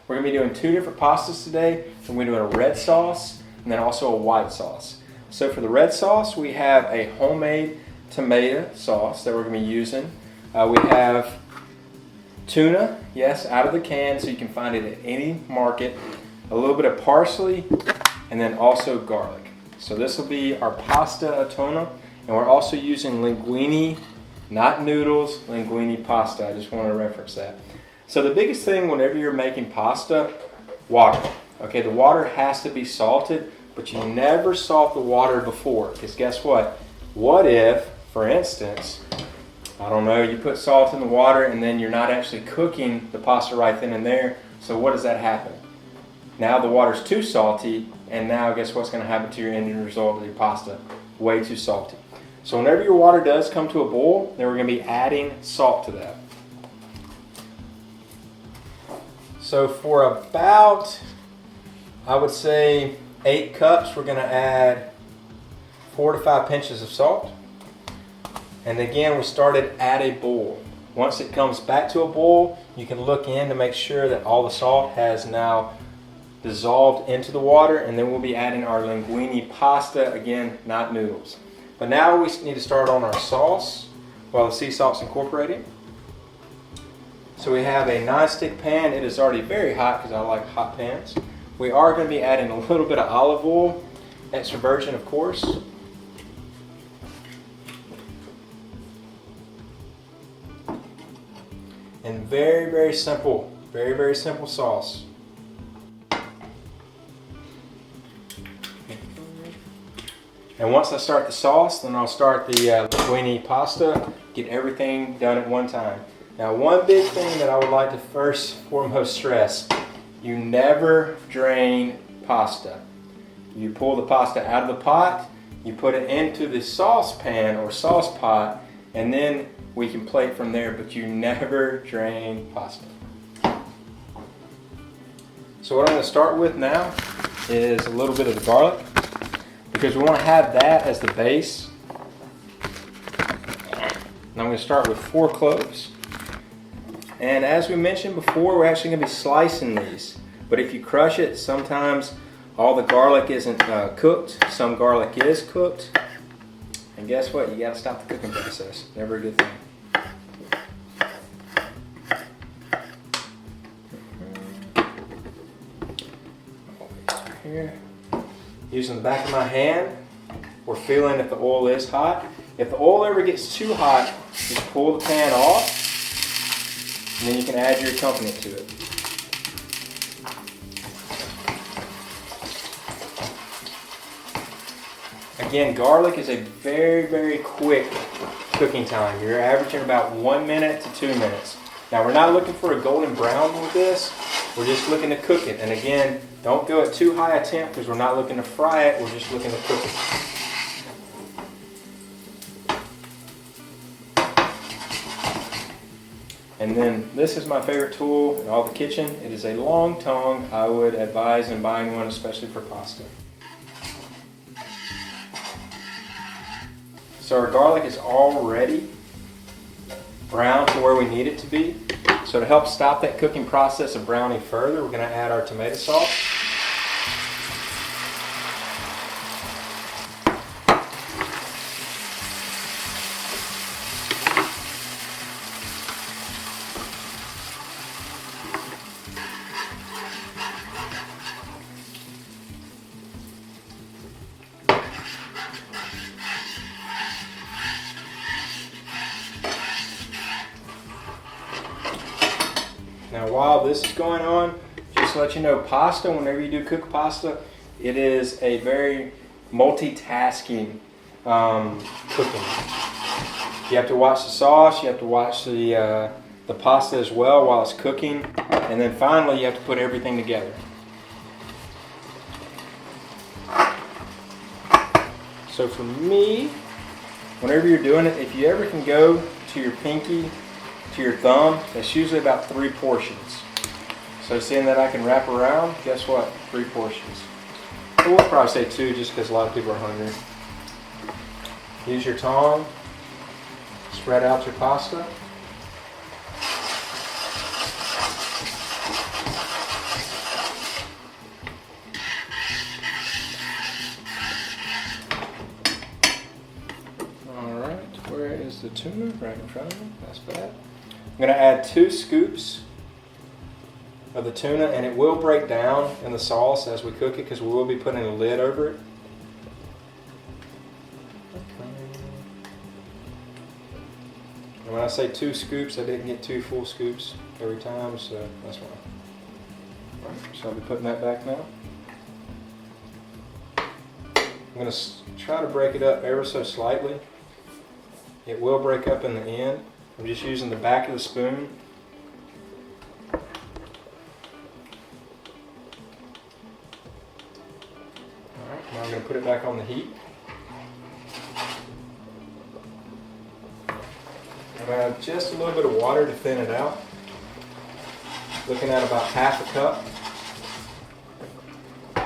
We're going to be doing two different pastas today. We're going to do a red sauce and then also a white sauce. So for the red sauce, we have a homemade tomato sauce that we're going to be using. We have tuna, yes, out of the can, so you can find it at any market. A little bit of parsley, and then also garlic. So this will be our pasta a tuna, and we're also using linguine, not noodles, linguine pasta. I just want to reference that. So the biggest thing whenever you're making pasta, water. Okay, the water has to be salted, but you never salt the water before, because guess what? What if, for instance, I don't know, you put salt in the water and then you're not actually cooking the pasta right then and there, so what does that happen? Now the water's too salty, and now guess what's going to happen to your ending result of your pasta? Way too salty. So whenever your water does come to a boil, then we're going to be adding salt to that. So for about, I would say, 8 cups, we're going to add 4 to 5 pinches of salt. And again, we started at a boil. Once it comes back to a boil, you can look in to make sure that all the salt has now dissolved into the water, and then we'll be adding our linguine pasta, again, not noodles. But now we need to start on our sauce while the sea salt's incorporated. So we have a non-stick pan. It is already very hot because I like hot pans. We are going to be adding a little bit of olive oil, extra virgin of course. And very simple sauce. And once I start the sauce, then I'll start the linguine pasta, get everything done at one time. Now one big thing that I would like to first foremost stress, you never drain pasta. You pull the pasta out of the pot, you put it into the saucepan or sauce pot, and then we can plate from there, but you never drain pasta. So what I'm going to start with now is a little bit of the garlic, because we want to have that as the base. And I'm going to start with 4 cloves. And as we mentioned before, we're actually going to be slicing these. But if you crush it, sometimes all the garlic isn't cooked. Some garlic is cooked. And guess what? You got to stop the cooking process. Never a good thing. Here. Using the back of my hand, we're feeling if the oil is hot. If the oil ever gets too hot, just pull the pan off, and then you can add your accompaniment to it. Again, garlic is a very quick cooking time. You're averaging about 1 minute to 2 minutes. Now we're not looking for a golden brown with this. We're just looking to cook it. And again, don't go at too high a temp because we're not looking to fry it. We're just looking to cook it. And then this is my favorite tool in all the kitchen. It is a long tongue. I would advise in buying one, especially for pasta. So our garlic is already brown to where we need it to be. So to help stop that cooking process of browning further, we're going to add our tomato sauce. Now while this is going on, just to let you know, pasta, whenever you do cook pasta, it is a very multitasking cooking. You have to watch the sauce, you have to watch the pasta as well while it's cooking, and then finally you have to put everything together. So for me, whenever you're doing it, if you ever can go to your pinky, to your thumb, that's usually about 3 portions. So seeing that I can wrap around, guess what? 3 portions. So we'll probably say 2 just because a lot of people are hungry. Use your tongs, spread out your pasta. the tuna right in front of me. That's bad. I'm going to add 2 scoops of the tuna, and it will break down in the sauce as we cook it because we will be putting a lid over it. And when I say 2 scoops, I didn't get 2 full scoops every time, so that's why. All right, so I'll be putting that back now. I'm going to try to break it up ever so slightly. It will break up in the end. I'm just using the back of the spoon. Alright, now I'm going to put it back on the heat. I'm going to add just a little bit of water to thin it out. Looking at about half a cup.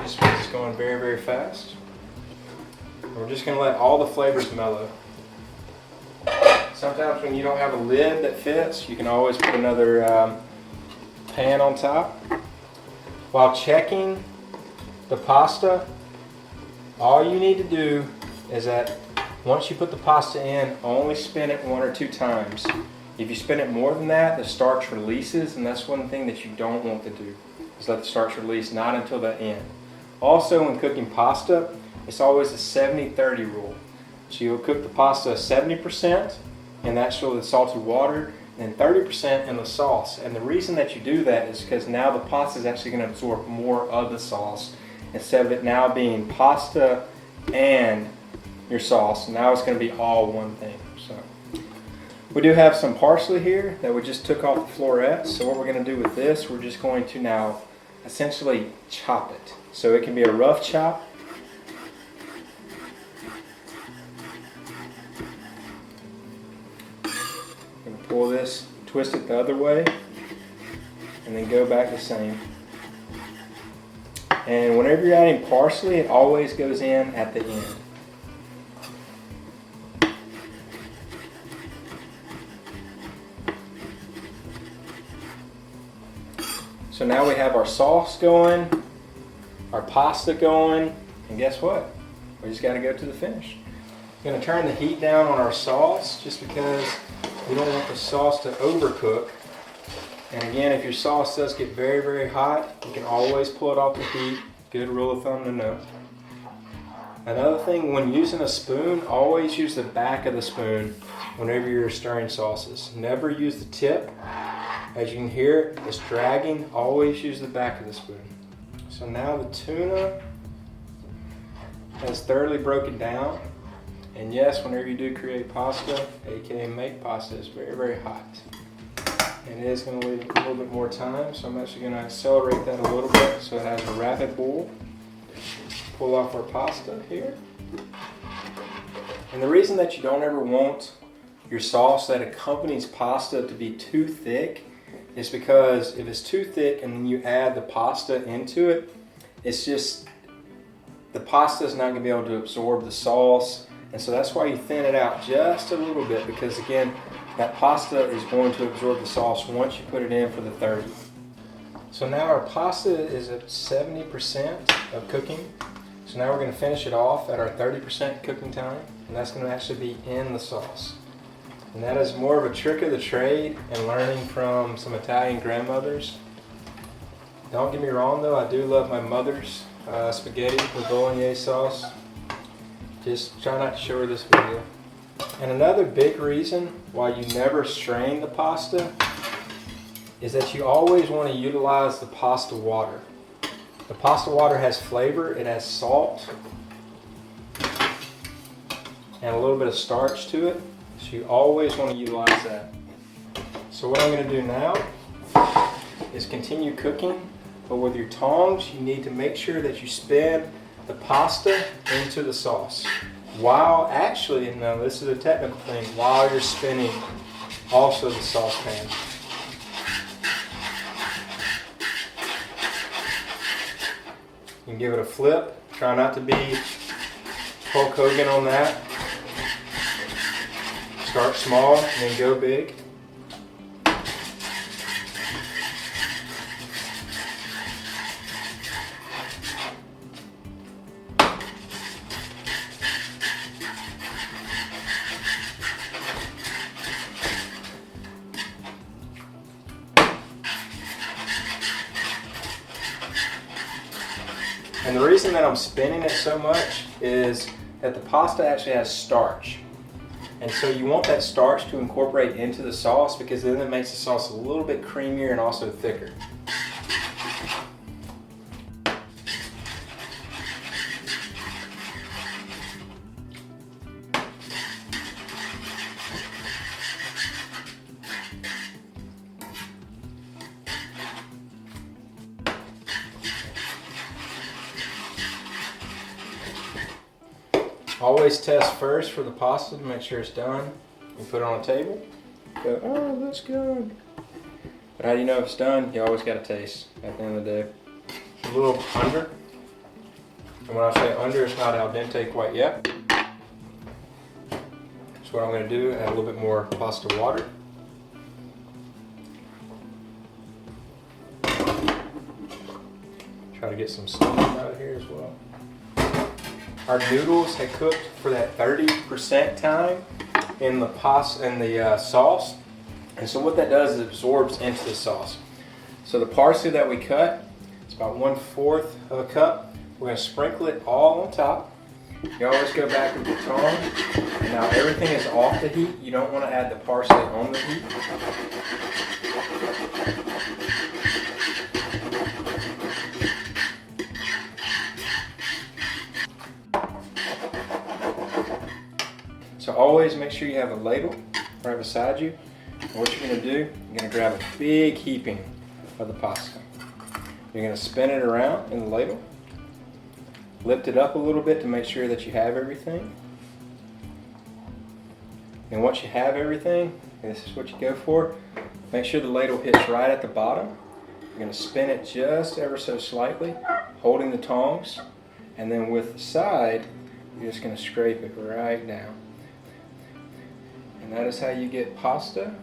This one's going very, very fast. We're just going to let all the flavors mellow. Sometimes when you don't have a lid that fits, you can always put another pan on top. While checking the pasta, all you need to do is that once you put the pasta in, only spin it 1 or 2 times. If you spin it more than that, the starch releases, and that's one thing that you don't want to do, is let the starch release, not until the end. Also, when cooking pasta, it's always a 70-30 rule. So you'll cook the pasta 70%, and that's for the salted water, and 30% in the sauce. And the reason that you do that is because now the pasta is actually going to absorb more of the sauce instead of it now being pasta and your sauce. Now it's going to be all one thing. So we do have some parsley here that we just took off the florets. So what we're going to do with this, we're just going to now essentially chop it. So it can be a rough chop. Pull this, twist it the other way, and then go back the same. And whenever you're adding parsley, it always goes in at the end. So now we have our sauce going, our pasta going, and guess what? We just got to go to the finish. I'm going to turn the heat down on our sauce just because we don't want the sauce to overcook. And again, if your sauce does get very, very hot, you can always pull it off the heat. Good rule of thumb to know. Another thing, when using a spoon, always use the back of the spoon whenever you're stirring sauces. Never use the tip. As you can hear, it's dragging. Always use the back of the spoon. So now the tuna has thoroughly broken down. And yes, whenever you do create pasta, aka make pasta, it's very, very hot. And it is going to leave a little bit more time, so I'm actually going to accelerate that a little bit so it has a rapid boil. Pull off our pasta here. And the reason that you don't ever want your sauce that accompanies pasta to be too thick is because if it's too thick and then you add the pasta into it, it's just, the pasta is not going to be able to absorb the sauce. And so that's why you thin it out just a little bit, because again, that pasta is going to absorb the sauce once you put it in for the 30. So now our pasta is at 70% of cooking. So now we're going to finish it off at our 30% cooking time, and that's going to actually be in the sauce. And that is more of a trick of the trade and learning from some Italian grandmothers. Don't get me wrong though, I do love my mother's spaghetti with bolognese sauce. Just try not to show her this video. And another big reason why you never strain the pasta is that you always want to utilize the pasta water. The pasta water has flavor, it has salt, and a little bit of starch to it. So you always want to utilize that. So what I'm going to do now is continue cooking, but with your tongs, you need to make sure that you spin the pasta into the sauce. While actually, and now this is a technical thing, while you're spinning also the saucepan. You can give it a flip. Try not to be Hulk Hogan on that. Start small and then go big. And the reason that I'm spinning it so much is that the pasta actually has starch. And so you want that starch to incorporate into the sauce because then it makes the sauce a little bit creamier and also thicker. Always test first for the pasta to make sure it's done. You put it on a table, go, oh, that's good. But how do you know if it's done? You always got to taste at the end of the day. It's a little under. And when I say under, it's not al dente quite yet. So what I'm going to do, add a little bit more pasta water. Try to get some steam out of here as well. Our noodles had cooked for that 30% time in the pasta and the sauce, and so what that does is it absorbs into the sauce. So the parsley that we cut, it's about 1/4 of a cup. We're going to sprinkle it all on top. You always go back with the tongue. And now everything is off the heat. You don't want to add the parsley on the heat. So always make sure you have a ladle right beside you. And what you're going to do, you're going to grab a big heaping of the pasta. You're going to spin it around in the ladle. Lift it up a little bit to make sure that you have everything. And once you have everything, this is what you go for. Make sure the ladle hits right at the bottom. You're going to spin it just ever so slightly, holding the tongs. And then with the side, you're just going to scrape it right down. And that is how you get pasta